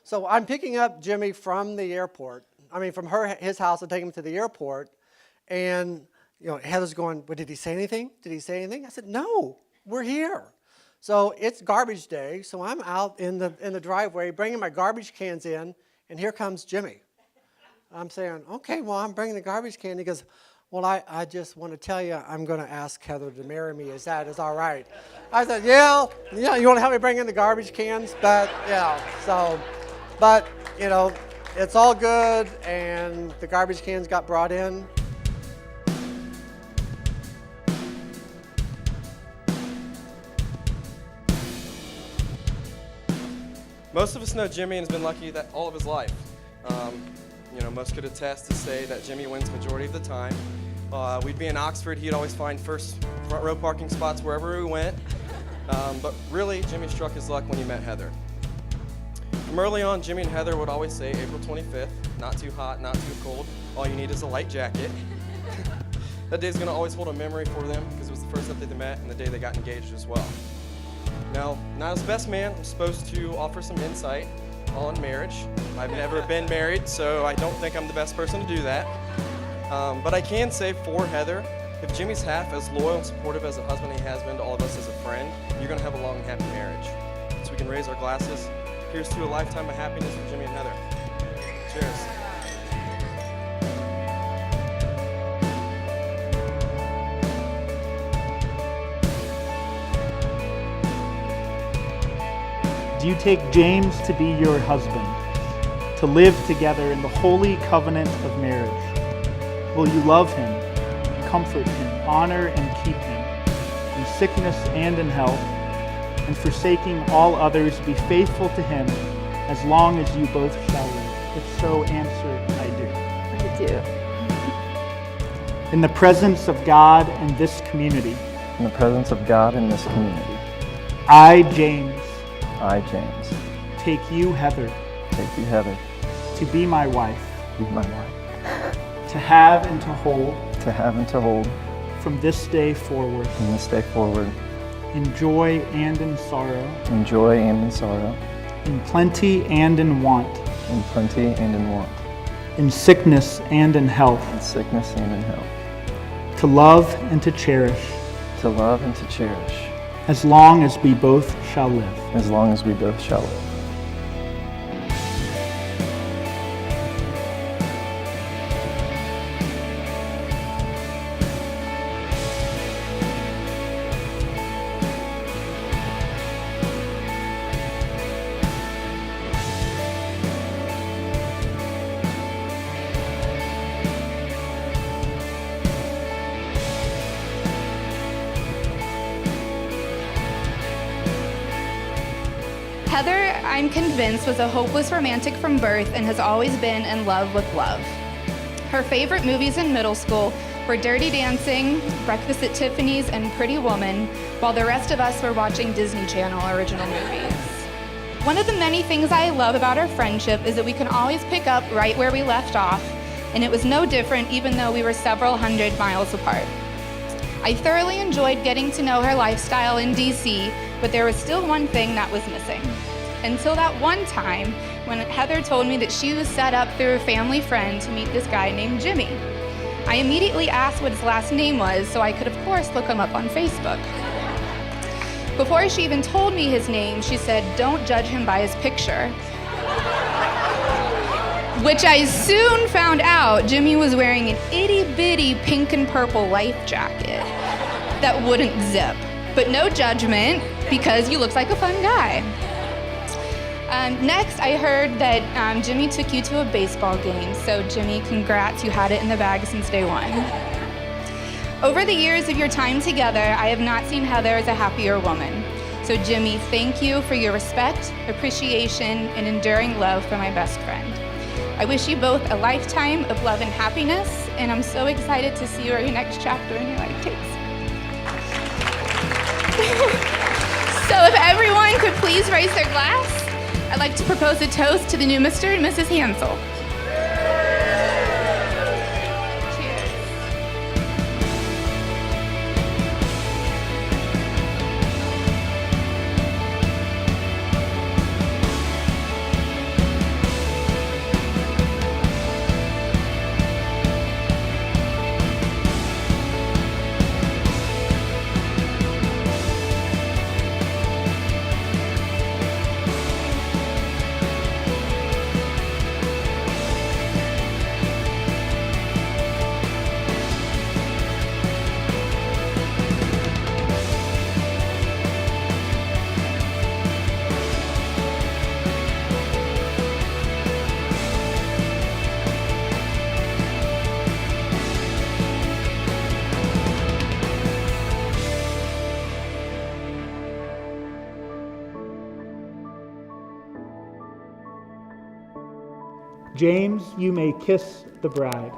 So I'm picking up Jimmy from the airport. I mean, from his house and taking him to the airport. And, Heather's going, well, did he say anything? Did he say anything? I said, no, we're here. So it's garbage day. So I'm out in the driveway bringing my garbage cans in. And here comes Jimmy. I'm saying, okay, well, I'm bringing the garbage can. He goes, well, I just want to tell you, I'm going to ask Heather to marry me. Is all right? I said, yeah, you want to help me bring in the garbage cans? But, it's all good, and the garbage cans got brought in. Most of us know Jimmy and has been lucky that all of his life. Most could attest to say that Jimmy wins majority of the time. We'd be in Oxford, he'd always find front row parking spots wherever we went. But really, Jimmy struck his luck when he met Heather. From early on, Jimmy and Heather would always say April 25th, not too hot, not too cold, all you need is a light jacket. That day's gonna always hold a memory for them because it was the first day they met and the day they got engaged as well. Now, not as best man, I'm supposed to offer some insight on marriage. I've never been married, so I don't think I'm the best person to do that. But I can say for Heather, if Jimmy's half as loyal and supportive as a husband he has been to all of us as a friend, you're going to have a long and happy marriage. So we can raise our glasses. Here's to a lifetime of happiness with Jimmy and Heather. Cheers. Do you take James to be your husband, to live together in the holy covenant of marriage? Will you love him, comfort him, honor and keep him, in sickness and in health, and forsaking all others, be faithful to him as long as you both shall live? If so, answer, I do. I do. In the presence of God and this community. In the presence of God and this community. I, James. I, James. Take you, Heather. Take you, Heather. To be my wife. Be my wife. To have and to hold. To have and to hold. From this day forward. From this day forward. In joy and in sorrow. In joy and in sorrow. In plenty and in want. In plenty and in want. In sickness and in health. In sickness and in health. To love and to cherish. To love and to cherish. As long as we both shall live. As long as we both shall live. Heather, I'm convinced, was a hopeless romantic from birth and has always been in love with love. Her favorite movies in middle school were Dirty Dancing, Breakfast at Tiffany's, and Pretty Woman, while the rest of us were watching Disney Channel original movies. One of the many things I love about our friendship is that we can always pick up right where we left off, and it was no different even though we were several hundred miles apart. I thoroughly enjoyed getting to know her lifestyle in DC, but there was still one thing that was missing. Until that one time when Heather told me that she was set up through a family friend to meet this guy named Jimmy. I immediately asked what his last name was so I could of course look him up on Facebook. Before she even told me his name, she said, "Don't judge him by his picture." Which I soon found out Jimmy was wearing an itty-bitty pink and purple life jacket that wouldn't zip. But no judgment, because he looks like a fun guy. Next, I heard that Jimmy took you to a baseball game. So Jimmy, congrats, you had it in the bag since day one. Over the years of your time together, I have not seen Heather as a happier woman. So Jimmy, thank you for your respect, appreciation, and enduring love for my best friend. I wish you both a lifetime of love and happiness, and I'm so excited to see where your next chapter in your life takes. So if everyone could please raise their glass, I'd like to propose a toast to the new Mr. and Mrs. Hansel. Cheers. James, you may kiss the bride.